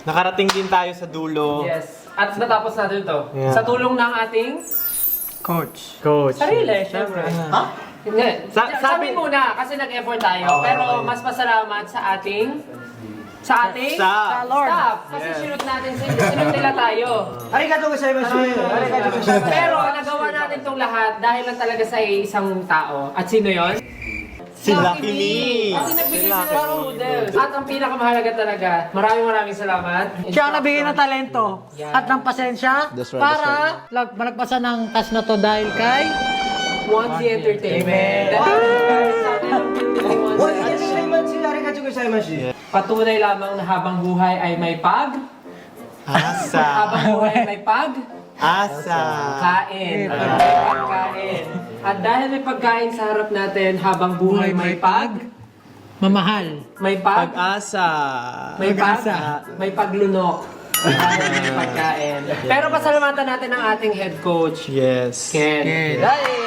Nakarating din tayo sa dulo. Yes. At natapos natin ito. Yeah. Sa tulong ng ating Coach. Coach. sarili, syempre. Ha? Hindi. Sabi Sabi muna, kasi nag-effort tayo. Pero mas pasalamat sa ating Sa Lord. staff. Kasi sinunod natin, sinunod nila tayo. Arigato gozaimasu. Arigato gozaimasu. Pero nagawa natin itong lahat dahil lang talaga sa isang tao. At sino yon? Si Lucky Me. Kasi nagbigay sila ng noodles. At ang pinakamahalaga talaga, maraming salamat. Siya ang nabigay ng talento at ng pasensya para malagpasan ng task na to dahil kay Wansi Entertainment. Arigato gozaimasu. Patunay lamang na habang buhay ay may Asa. habang buhay ay may Asa. kain. At may pagkain. At dahil may pagkain sa harap natin, habang buhay may mamahal. may Pag-asa. may paglunok. Dahil may pagkain. Pero pasalamatan natin ang ating head coach, Yes. Ken. Ken. Dahil